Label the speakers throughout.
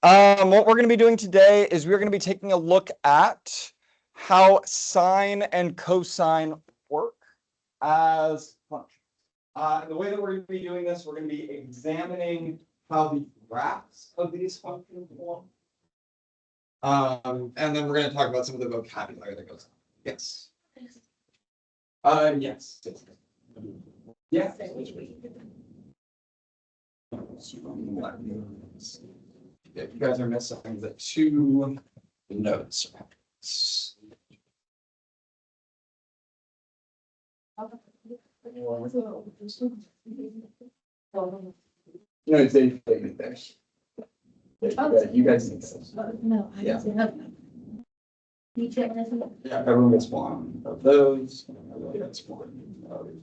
Speaker 1: What we're going to be doing today is we're going to be taking a look at how sine and cosine work as functions. The way that we're going to be doing this, we're going to be examining how the graphs of these functions form. And then we're going to talk about some of the vocabulary that goes on. Yes. Yes. Yeah. Yeah, you guys are missing the two notes. No, it's a there. You guys need those.
Speaker 2: No, I
Speaker 1: Yeah.
Speaker 2: don't have them.
Speaker 1: Yeah, everyone gets one of those. Everyone gets one of those.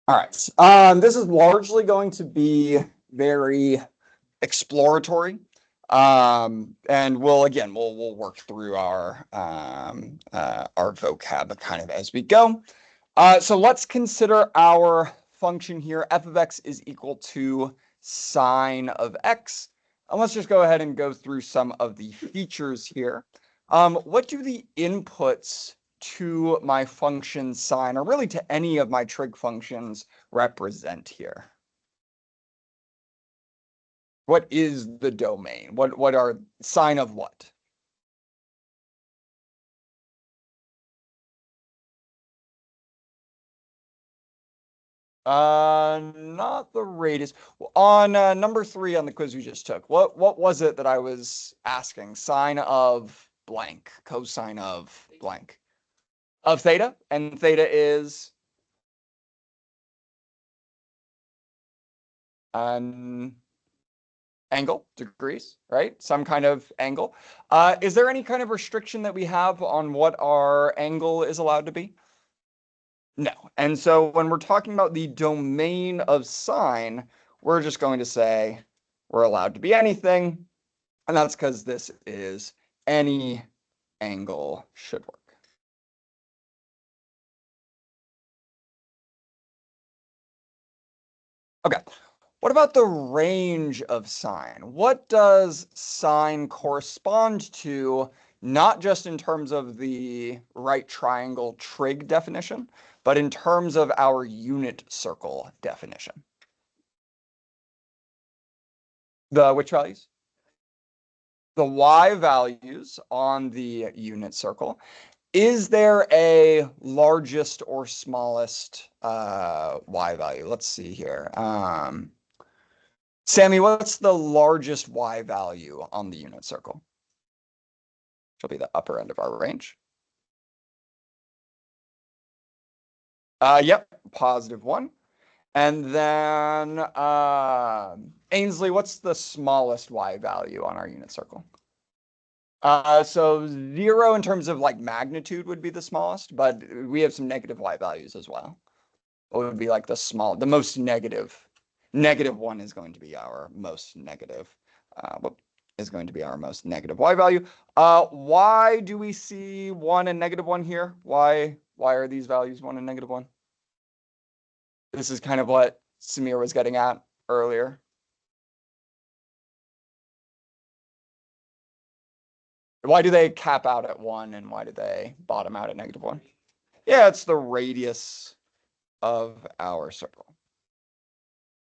Speaker 1: All right. This is largely going to be very exploratory. And we'll work through our vocab kind of as we go. So let's consider our function here. F of x is equal to sine of x. And let's just go ahead and go through some of the features here. What do the inputs to my function sine, or really to any of my trig functions, represent here? What is the domain? What are sine of what? Not the radius. On number 3 on the quiz we just took, what was it that I was asking? Sine of blank, cosine of blank. Of theta, and theta is an angle, degrees, right? Some kind of angle. Is there any kind of restriction that we have on what our angle is allowed to be? No. And so when we're talking about the domain of sine, we're just going to say we're allowed to be anything. And that's because this is any angle should work. Okay. What about the range of sine? What does sine correspond to, not just in terms of the right triangle trig definition, but in terms of our unit circle definition? The which values? The y values on the unit circle. Is there a largest or smallest y value? Let's see here. Sammy, what's the largest y value on the unit circle? Which will be the upper end of our range. Yep, +1. And then Ainsley, what's the smallest y value on our unit circle? So 0 in terms of like magnitude would be the smallest, but we have some negative y values as well. What would be like the most negative? -1 is going to be our most negative. Is going to be our most negative y value. Why do we see 1 and -1 here? Why are these values 1 and -1? This is kind of what Samir was getting at earlier. Why do they cap out at 1 and why do they bottom out at -1? Yeah, it's the radius of our circle.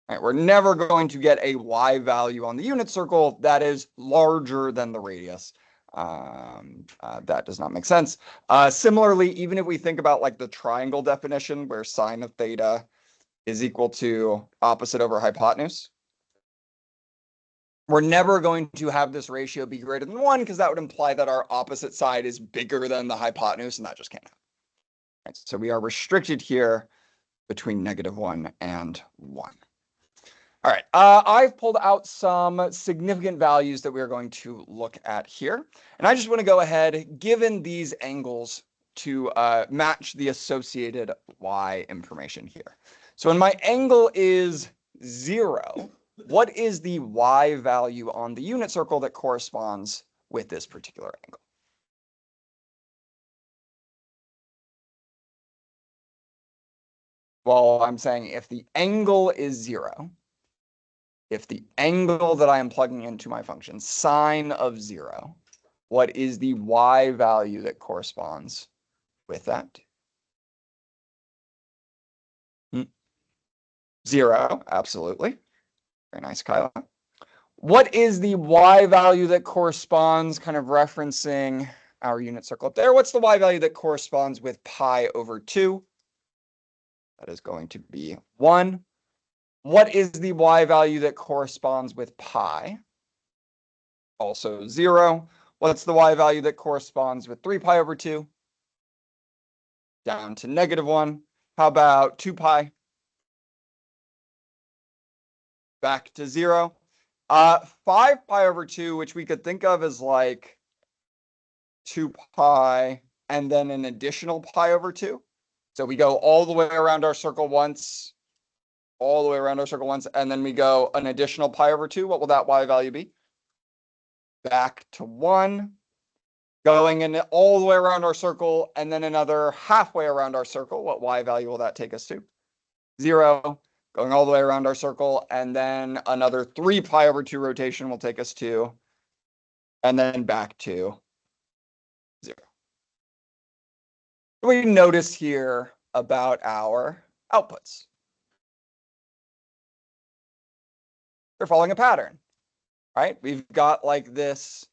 Speaker 1: Right, we're never going to get a y value on the unit circle that is larger than the radius. That does not make sense. Similarly, even if we think about like the triangle definition where sine of theta is equal to opposite over hypotenuse, we're never going to have this ratio be greater than 1 because that would imply that our opposite side is bigger than the hypotenuse, and that just can't happen. Right, so we are restricted here between -1 and 1. All right, I've pulled out some significant values that we're going to look at here. And I just want to go ahead, given these angles, to match the associated y information here. So when my angle is 0, what is the y value on the unit circle that corresponds with this particular angle? Well, I'm saying if the angle is 0, if the angle that I am plugging into my function, sine of 0, what is the y value that corresponds with that? 0, absolutely. Very nice, Kyla. What is the y value that corresponds, kind of referencing our unit circle up there? What's the y value that corresponds with pi over 2? That is going to be 1. What is the y value that corresponds with pi? Also 0. What's the y value that corresponds with 3 pi over 2? Down to -1. How about 2 pi? Back to 0. 5 pi over 2, which we could think of as like 2 pi and then an additional pi over 2. So we go all the way around our circle once, all the way around our circle once, and then we go an additional pi over 2. What will that y value be? Back to 1. Going in all the way around our circle and then another halfway around our circle. What y value will that take us to? 0. Going all the way around our circle, and then another 3 pi over 2 rotation will take us to, and then back to 0. What do we notice here about our outputs? They're following a pattern, right? We've got like this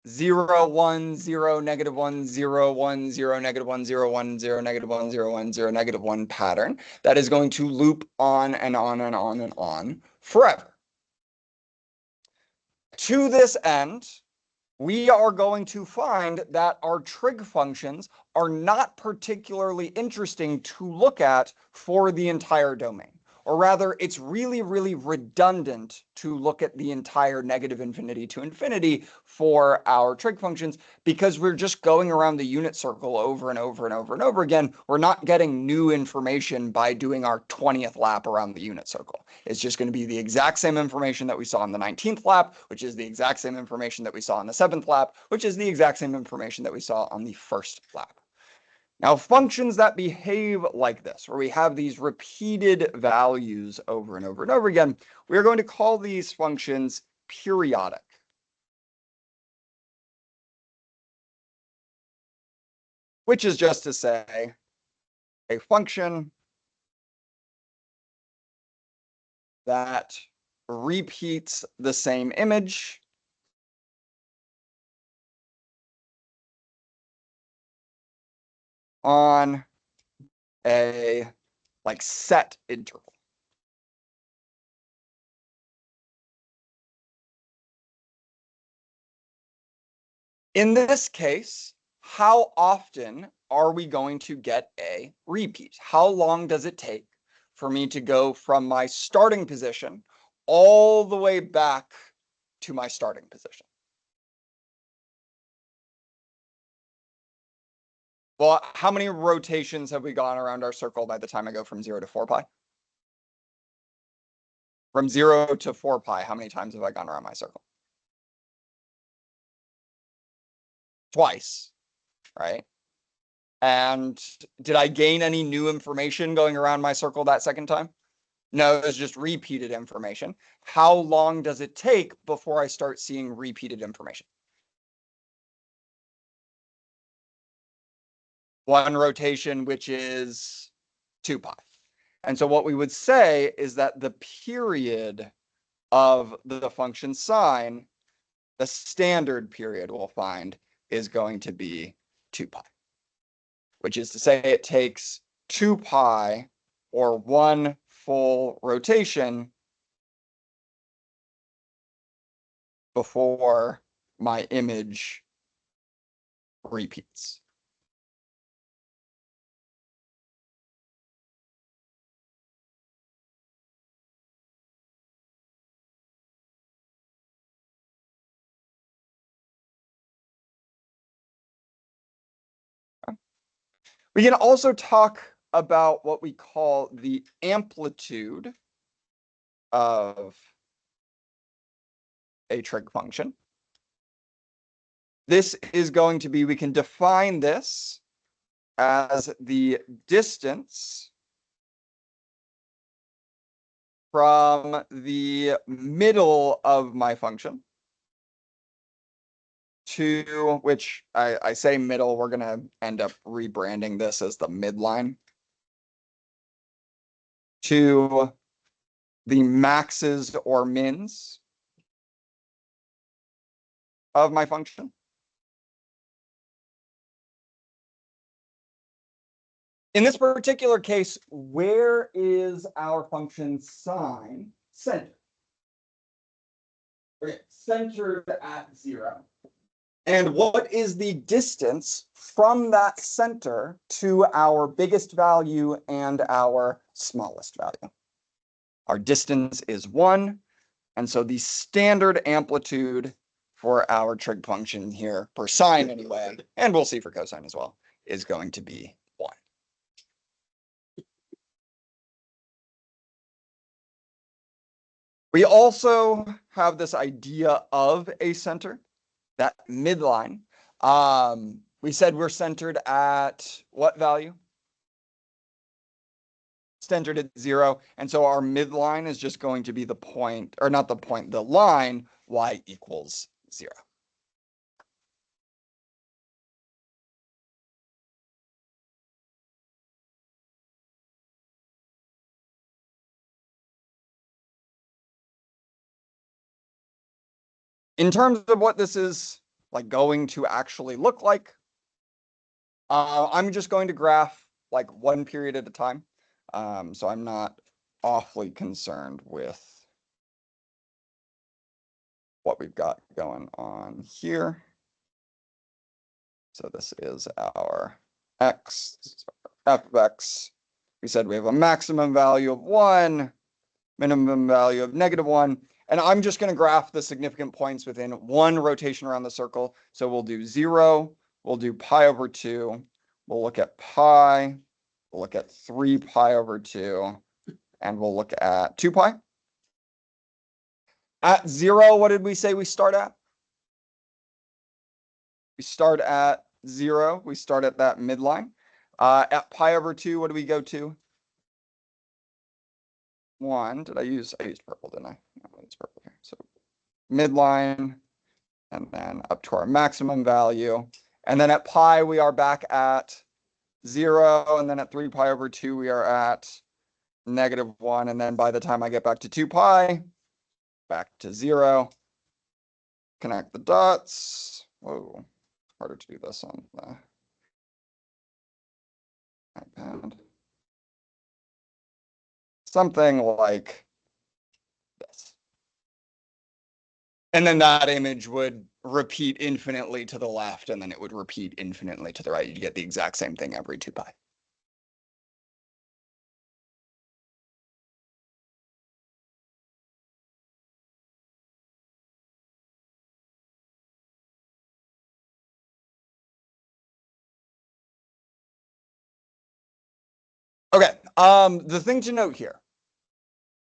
Speaker 1: 0, 1, 0, -1, 0, 1, 0, -1, 0, 1, 0, -1, 0, 1, 0, -1 pattern that is going to loop on and on and on and on forever. To this end, we are going to find that our trig functions are not particularly interesting to look at for the entire domain. Or rather, it's really, really redundant to look at the entire -infinity to infinity for our trig functions because we're just going around the unit circle over and over and over and over again. We're not getting new information by doing our 20th lap around the unit circle. It's just going to be the exact same information that we saw in the 19th lap, which is the exact same information that we saw in the 7th lap, which is the exact same information that we saw on the 1st lap. Now, functions that behave like this, where we have these repeated values over and over and over again, we're going to call these functions periodic. Which is just to say a function that repeats the same image on a like set interval. In this case, how often are we going to get a repeat? How long does it take for me to go from my starting position all the way back to my starting position? Well, how many rotations have we gone around our circle by the time I go from 0 to 4 pi? From 0 to 4 pi, how many times have I gone around my circle? Twice, right? And did I gain any new information going around my circle that second time? No, it's just repeated information. How long does it take before I start seeing repeated information? One rotation, which is 2 pi. And so what we would say is that the period of the function sine, the standard period we'll find, is going to be 2 pi, which is to say it takes 2 pi or one full rotation before my image repeats. We can also talk about what we call the amplitude of a trig function. This is going to be, we can define this as the distance from the middle of my function to, which I say middle, we're going to end up rebranding this as the midline, to the maxes or mins of my function. In this particular case, where is our function sine centered? Okay, centered at 0. And what is the distance from that center to our biggest value and our smallest value? Our distance is 1. And so the standard amplitude for our trig function here, for sine anyway, and we'll see for cosine as well, is going to be 1. We also have this idea of a center, that midline. We said we're centered at what value? Centered at 0. And so our midline is just going to be the point, or not the point, the line, y equals 0. In terms of what this is like going to actually look like, I'm just going to graph like one period at a time. So I'm not awfully concerned with what we've got going on here. So this is our x, f of x. We said we have a maximum value of 1, minimum value of -1. And I'm just going to graph the significant points within one rotation around the circle. So we'll do 0, we'll do pi over 2, we'll look at pi, we'll look at 3 pi over 2, and we'll look at 2 pi. At 0, what did we say we start at? We start at 0. We start at that midline. At pi over 2, what do we go to? 1. I used purple, didn't I? No, it's purple here. So midline, and then up to our maximum value. And then at pi, we are back at 0. And then at 3 pi over 2, we are at -1. And then by the time I get back to 2 pi, back to 0. Connect the dots. Whoa, harder to do this on the iPad. Something like this. And then that image would repeat infinitely to the left, and then it would repeat infinitely to the right. You'd get the exact same thing every 2 pi. Okay, the thing to note here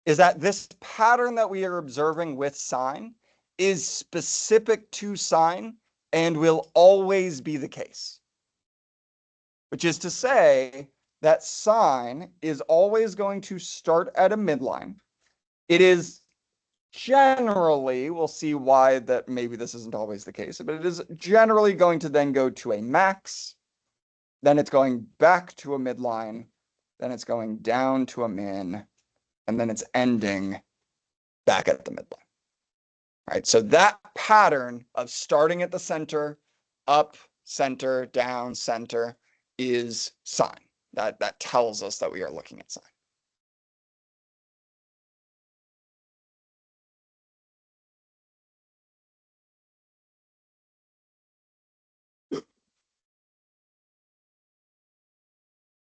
Speaker 1: is that this pattern that we are observing with sine is specific to sine and will always be the case. Which is to say that sine is always going to start at a midline. It is generally, we'll see why that maybe this isn't always the case, but it is generally going to then go to a max, then it's going back to a midline, then it's going down to a min, and then it's ending back at the midline. Right? So that pattern of starting at the center, up, center, down, center, is sine. That tells us that we are looking at sine.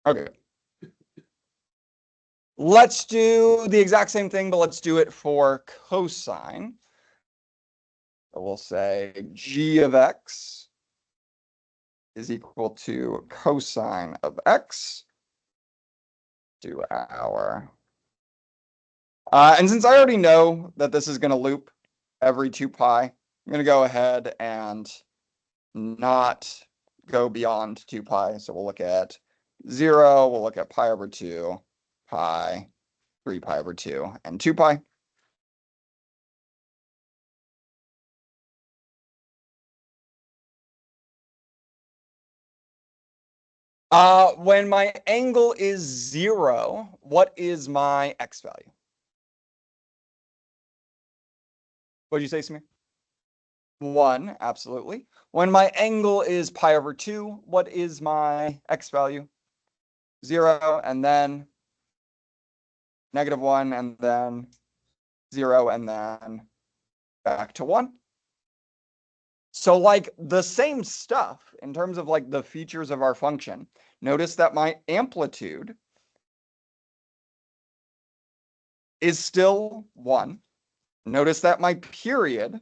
Speaker 1: Okay. Let's do the exact same thing, but let's do it for cosine. So we'll say g of x is equal to cosine of x. Do our... and since I already know that this is going to loop every 2 pi, I'm going to go ahead and not go beyond 2 pi. So we'll look at 0, we'll look at pi over 2, pi, 3 pi over 2, and 2 pi. When my angle is 0, what is my x value? What did you say, Samir? 1, absolutely. When my angle is pi over 2, what is my x value? 0, and then -1, and then 0, and then back to 1. So like the same stuff in terms of like the features of our function. Notice that my amplitude is still 1. Notice that my period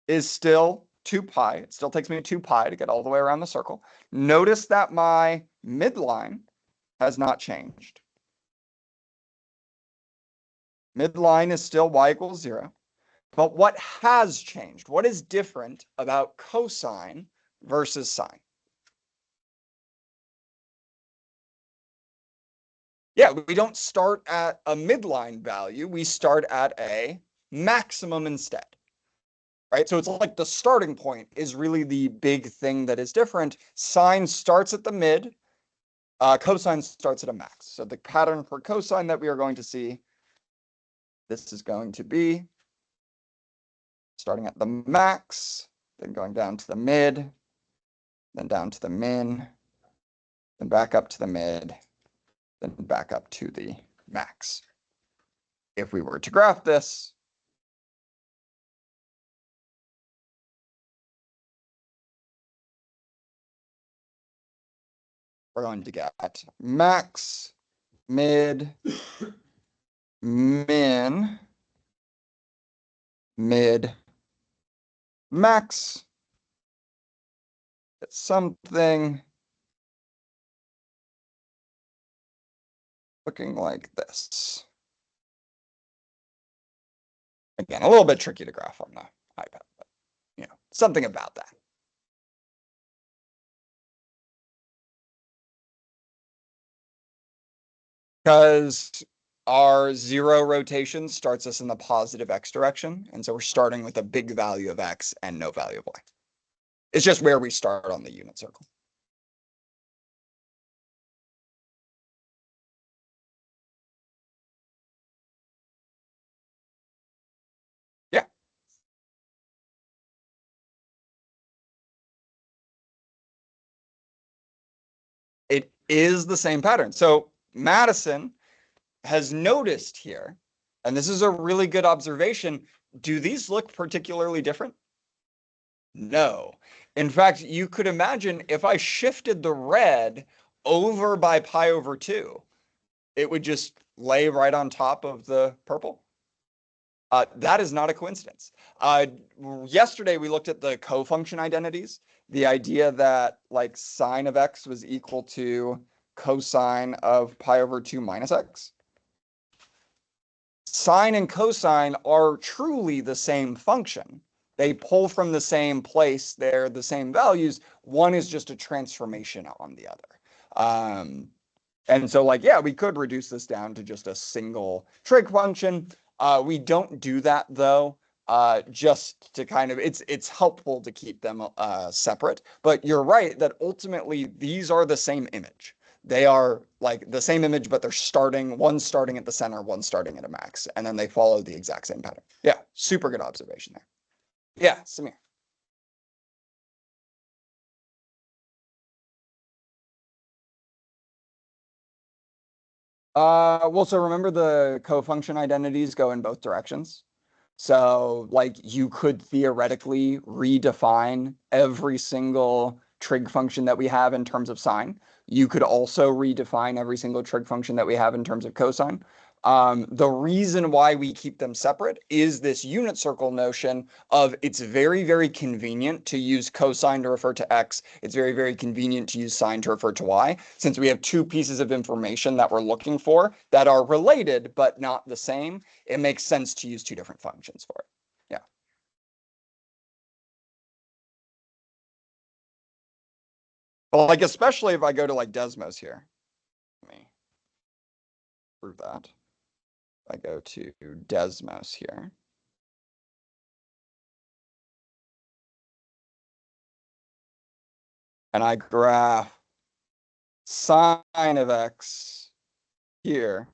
Speaker 1: is still 2 pi. It still takes me 2 pi to get all the way around the circle. Notice that my midline has not changed. Midline is still y equals 0. But what has changed? What is different about cosine versus sine? Yeah, we don't start at a midline value. We start at a maximum instead, right? So it's like the starting point is really the big thing that is different. Sine starts at the mid. Cosine starts at a max. So the pattern for cosine that we are going to see, this is going to be starting at the max, then going down to the mid, then down to the min, then back up to the mid, then back up to the max. If we were to graph this, we're going to get max, mid, min, mid, max. It's something looking like this. Again, a little bit tricky to graph on the iPad, but something about that. Because our 0 rotation starts us in the positive x direction, and so we're starting with a big value of x and no value of y. It's just where we start on the unit circle. Yeah. It is the same pattern. So Madison has noticed here, and this is a really good observation, do these look particularly different? No. In fact, you could imagine if I shifted the red over by pi over 2, it would just lay right on top of the purple. That is not a coincidence. Yesterday, we looked at the cofunction identities, the idea that like sine of x was equal to cosine of pi over 2 minus x. Sine and cosine are truly the same function. They pull from the same place. They're the same values. One is just a transformation on the other. And so like, yeah, we could reduce this down to just a single trig function. We don't do that though, just to kind of, it's helpful to keep them separate. But you're right that ultimately these are the same image. They are like the same image, but they're one starting at the center, one starting at a max, and then they follow the exact same pattern. Yeah, super good observation there. Yeah, Samir. Well, so remember the cofunction identities go in both directions. So like you could theoretically redefine every single trig function that we have in terms of sine. You could also redefine every single trig function that we have in terms of cosine. The reason why we keep them separate is this unit circle notion of it's very, very convenient to use cosine to refer to x. It's very, very convenient to use sine to refer to y. Since we have two pieces of information that we're looking for that are related but not the same, it makes sense to use two different functions for it. Yeah. Well, like especially if I go to like Desmos here. Let me prove that. I go to Desmos here. And I graph sine of x here,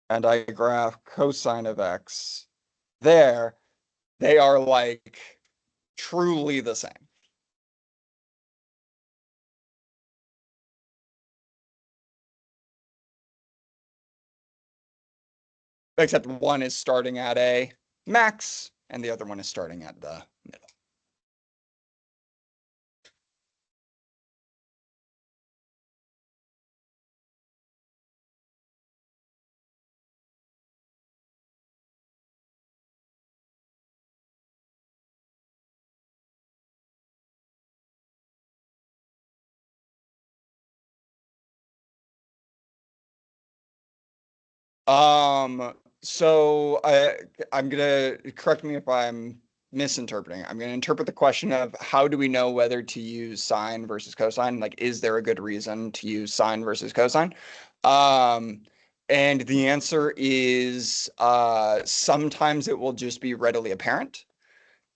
Speaker 1: and I graph cosine of x there, they are like truly the same. Except one is starting at a max, and the other one is starting at the middle. So I'm gonna correct me if I'm misinterpreting. I'm gonna interpret the question of how do we know whether to use sine versus cosine? Like, is there a good reason to use sine versus cosine? And the answer is sometimes it will just be readily apparent.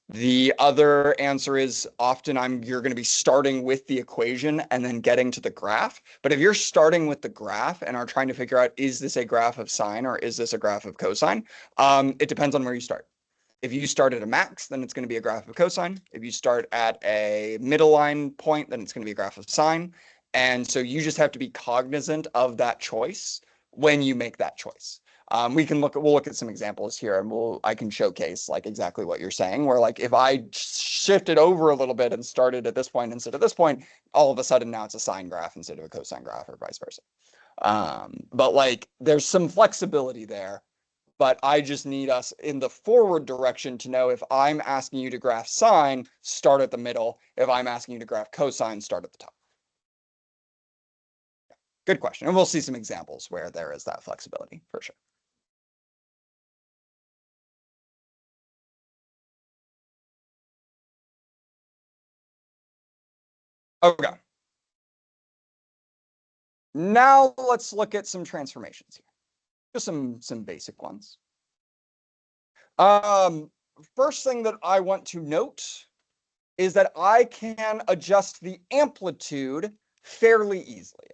Speaker 1: The other answer is often you're going to be starting with the equation and then getting to the graph. But if you're starting with the graph and are trying to figure out, is this a graph of sine or is this a graph of cosine? It depends on where you start. If you start at a max, then it's going to be a graph of cosine. If you start at a middle line point, then it's going to be a graph of sine. And so you just have to be cognizant of that choice when you make that choice. We'll look at some examples here, and I can showcase like exactly what you're saying, where like if I shifted over a little bit and started at this point instead of this point, all of a sudden now it's a sine graph instead of a cosine graph, or vice versa. But like there's some flexibility there, but I just need us in the forward direction to know if I'm asking you to graph sine, start at the middle. If I'm asking you to graph cosine, start at the top. Good question. And we'll see some examples where there is that flexibility for sure. Okay. Now let's look at some transformations here. Just some basic ones. First thing that I want to note is that I can adjust the amplitude fairly easily.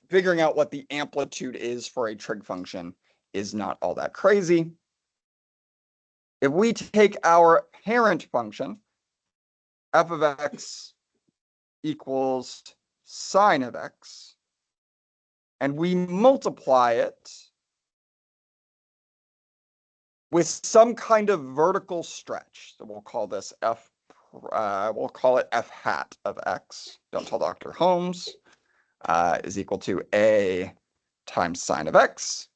Speaker 1: Figuring out what the amplitude is for a trig function is not all that crazy. If we take our parent function, f of x equals sine of x, and we multiply it with some kind of vertical stretch. So we'll call this we'll call it f hat of x. Don't tell Dr. Holmes. Is equal to a times sine of x.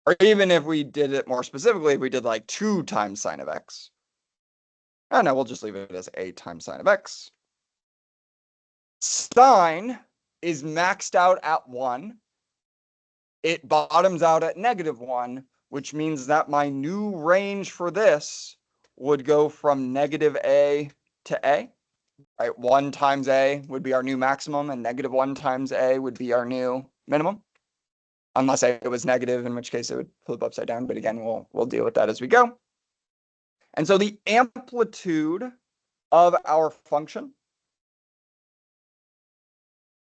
Speaker 1: Or even if we did it more specifically, if we did like 2 times sine of x. Oh no, we'll just leave it as a times sine of x. Sine is maxed out at 1. It bottoms out at -1, which means that my new range for this would go from -a to a. Right? 1 times a would be our new maximum, and -1 times a would be our new minimum. Unless a was negative, in which case it would flip upside down. But again, we'll deal with that as we go. And so the amplitude of our function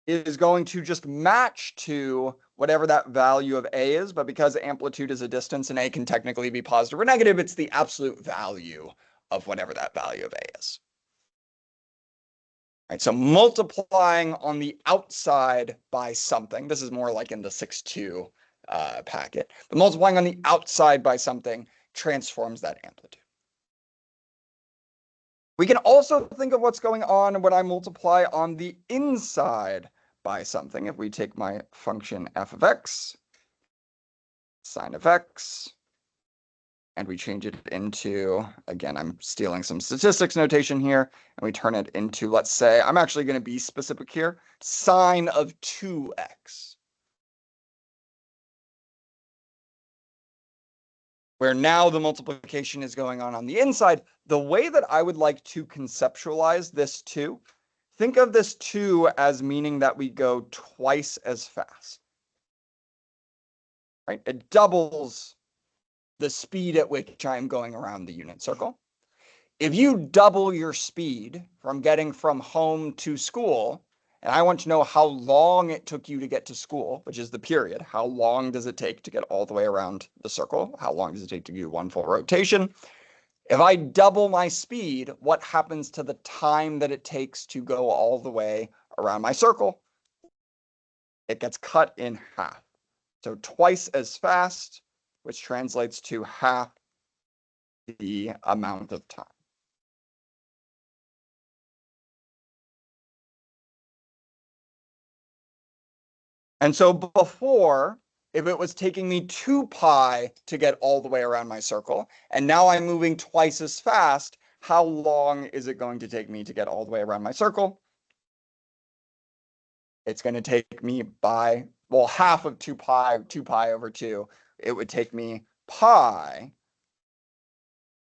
Speaker 1: is going to just match to whatever that value of a is. But because amplitude is a distance and a can technically be positive or negative, it's the absolute value of whatever that value of a is. Right, so multiplying on the outside by something, this is more like in the 6-2 packet, but multiplying on the outside by something transforms that amplitude. We can also think of what's going on when I multiply on the inside by something. If we take my function f of x, sine of x, and we change it into, again, I'm stealing some statistics notation here, and we turn it into, let's say, I'm actually going to be specific here, sine of 2x. Where now the multiplication is going on the inside. The way that I would like to conceptualize this too, think of this 2 as meaning that we go twice as fast. Right? It doubles the speed at which I'm going around the unit circle. If you double your speed from getting from home to school, and I want to know how long it took you to get to school, which is the period, how long does it take to get all the way around the circle? How long does it take to do one full rotation? If I double my speed, what happens to the time that it takes to go all the way around my circle? It gets cut in half. So twice as fast, which translates to half the amount of time. And so before, if it was taking me 2 pi to get all the way around my circle, and now I'm moving twice as fast, how long is it going to take me to get all the way around my circle? It's going to take me by, well, half of 2 pi over 2. It would take me pi, in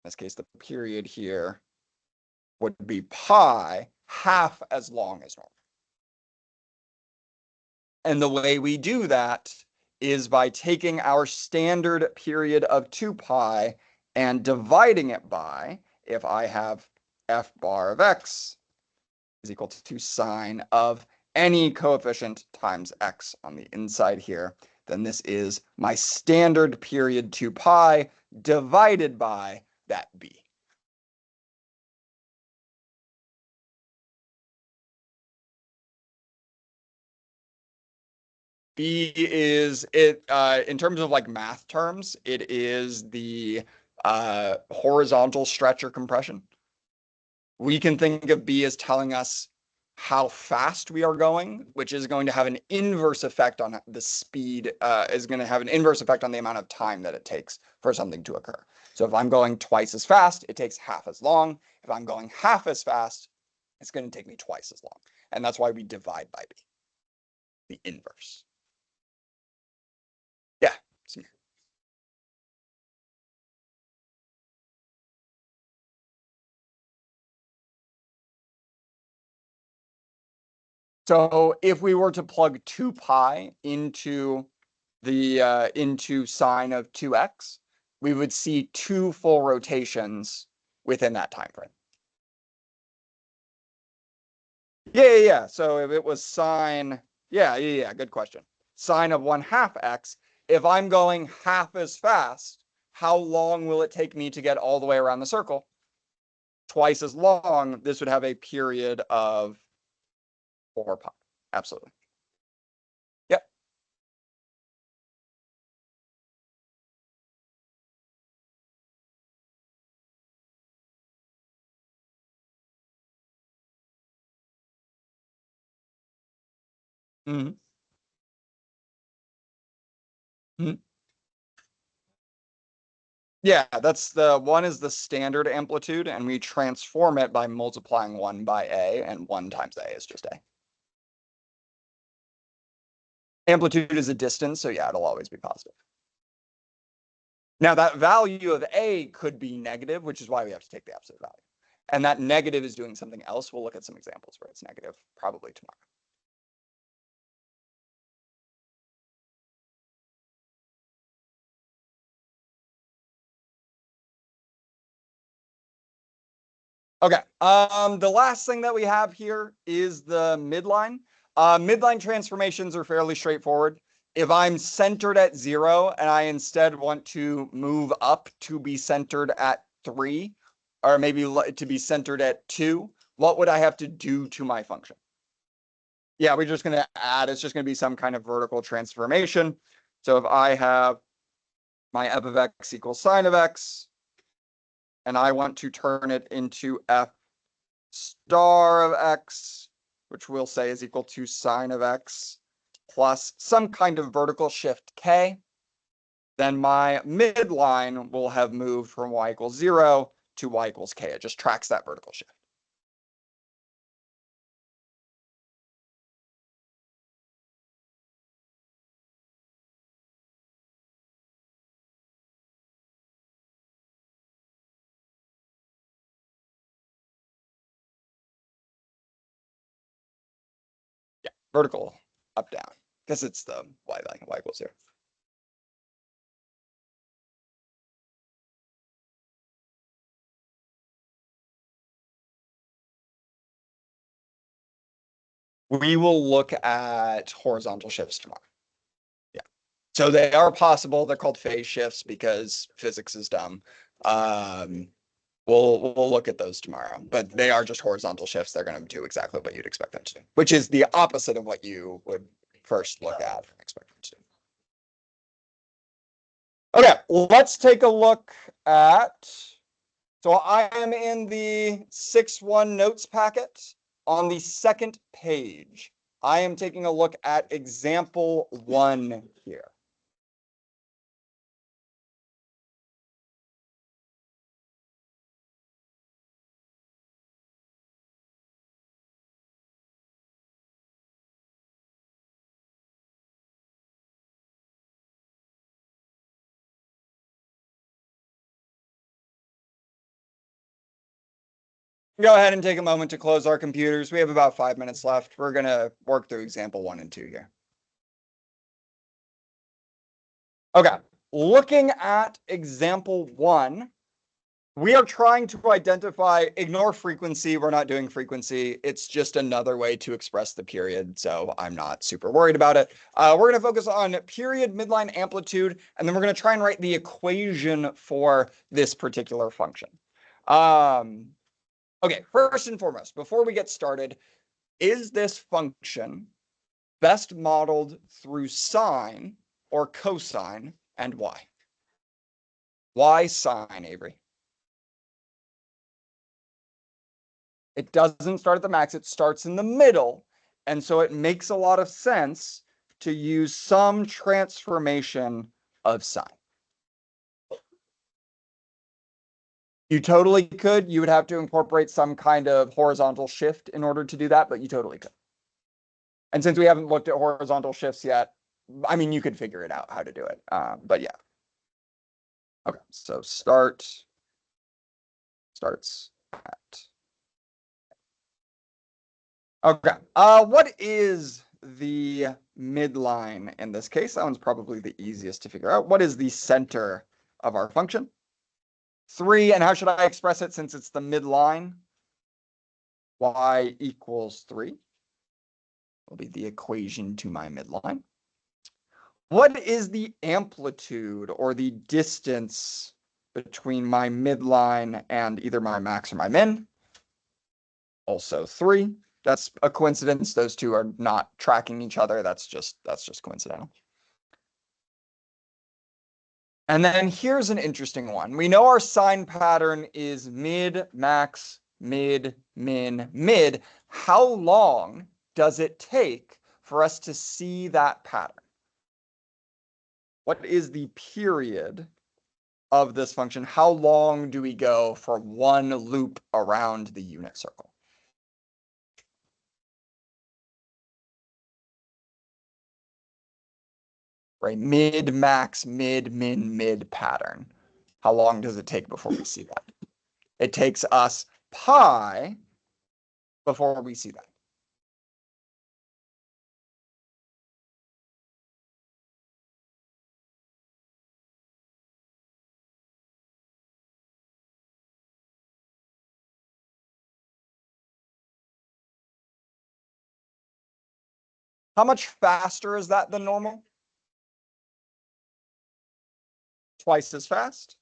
Speaker 1: this case, the period here would be pi, half as long as normal. And the way we do that is by taking our standard period of 2 pi and dividing it by, if I have f bar of x is equal to sine of any coefficient times x on the inside here, then this is my standard period 2 pi divided by that b. B is it in terms of like math terms, it is the horizontal stretch or compression. We can think of B as telling us how fast we are going, which is going to have an inverse effect on the speed, is going to have an inverse effect on the amount of time that it takes for something to occur. So if I'm going twice as fast, it takes half as long. If I'm going half as fast, it's going to take me twice as long. And that's why we divide by B, the inverse. Yeah. So if we were to plug 2 pi into the into sine of 2x, we would see 2 full rotations within that time frame. Yeah. So if it was sine, yeah, good question. Sine of 1/2 x, if I'm going half as fast, how long will it take me to get all the way around the circle? Twice as long. This would have a period of 4 pi. Absolutely. Yep. Mm-hmm. Mm-hmm. Yeah, that's the one is the standard amplitude, and we transform it by multiplying 1 by a, and 1 times a is just a. Amplitude is a distance, so yeah, it'll always be positive. Now, that value of a could be negative, which is why we have to take the absolute value. And that negative is doing something else. We'll look at some examples where it's negative probably tomorrow. Okay. The last thing that we have here is the midline. Midline transformations are fairly straightforward. If I'm centered at 0 and I instead want to move up to be centered at 3, or maybe to be centered at 2, what would I have to do to my function? Yeah, we're just going to add, it's just going to be some kind of vertical transformation. So if I have my f of x equals sine of x, and I want to turn it into f star of x, which we'll say is equal to sine of x plus some kind of vertical shift k, then my midline will have moved from y equals 0 to y equals k. It just tracks that vertical shift. vertical, up, down, because it's the y line, y equals 0. We will look at horizontal shifts tomorrow. Yeah. So they are possible. They're called phase shifts because physics is dumb. We'll look at those tomorrow, but they are just horizontal shifts. They're going to do exactly what you'd expect them to do, which is the opposite of what you would first look at and expect them to do. Okay, let's take a look at, so I am in the 6-1 notes packet on the second page. I am taking a look at example 1 here. Go ahead and take a moment to close our computers. We have about 5 minutes left. We're going to work through example 1 and 2 here. Okay, looking at example 1, we are trying to identify, ignore frequency. We're not doing frequency. It's just another way to express the period, so I'm not super worried about it. We're going to focus on period, midline, amplitude, and then we're going to try and write the equation for this particular function. Okay, first and foremost, before we get started, is this function best modeled through sine or cosine, and why? Why sine, Avery? It doesn't start at the max, it starts in the middle. And so it makes a lot of sense to use some transformation of sine. You totally could. You would have to incorporate some kind of horizontal shift in order to do that, but you totally could. And since we haven't looked at horizontal shifts yet, I mean, you could figure it out how to do it. But yeah. Okay, so starts at. Okay. What is the midline in this case? That one's probably the easiest to figure out. What is the center of our function? 3, and how should I express it since it's the midline? Y equals 3 will be the equation to my midline. What is the amplitude or the distance between my midline and either my max or my min? Also 3. That's a coincidence. Those two are not tracking each other. That's just coincidental. And then here's an interesting one. We know our sine pattern is mid, max, mid, min, mid. How long does it take for us to see that pattern? What is the period of this function? How long do we go for one loop around the unit circle? Right, mid, max, mid, min, mid pattern. How long does it take before we see that? It takes us pi before we see that. How much faster is that than normal? Twice as fast.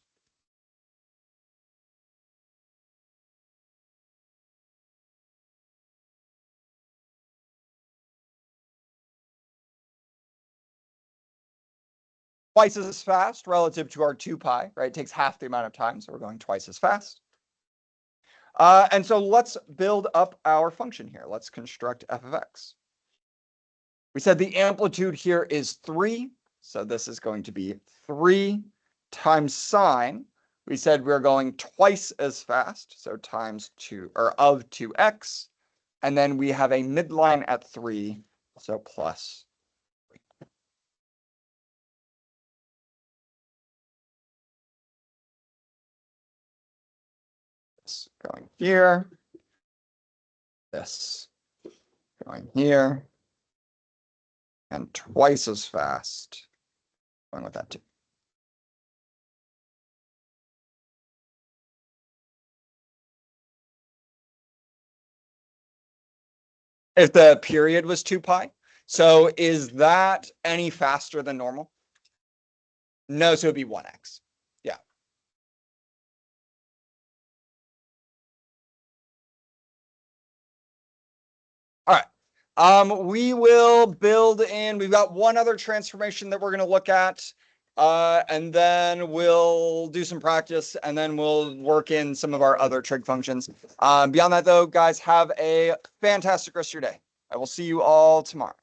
Speaker 1: Twice as fast relative to our 2 pi, right? It takes half the amount of time, so we're going twice as fast. And so let's build up our function here. Let's construct f of x. We said the amplitude here is 3, so this is going to be 3 times sine. We said we're going twice as fast, so times 2, or of 2x. And then we have a midline at 3, so plus 3. This going here. This going here. And twice as fast. Going with that too. If the period was 2 pi. So is that any faster than normal? No, so it'd be 1x. Yeah. All right. We will build in, we've got one other transformation that we're going to look at, and then we'll do some practice, and then we'll work in some of our other trig functions. Beyond that, though, guys, have a fantastic rest of your day. I will see you all tomorrow.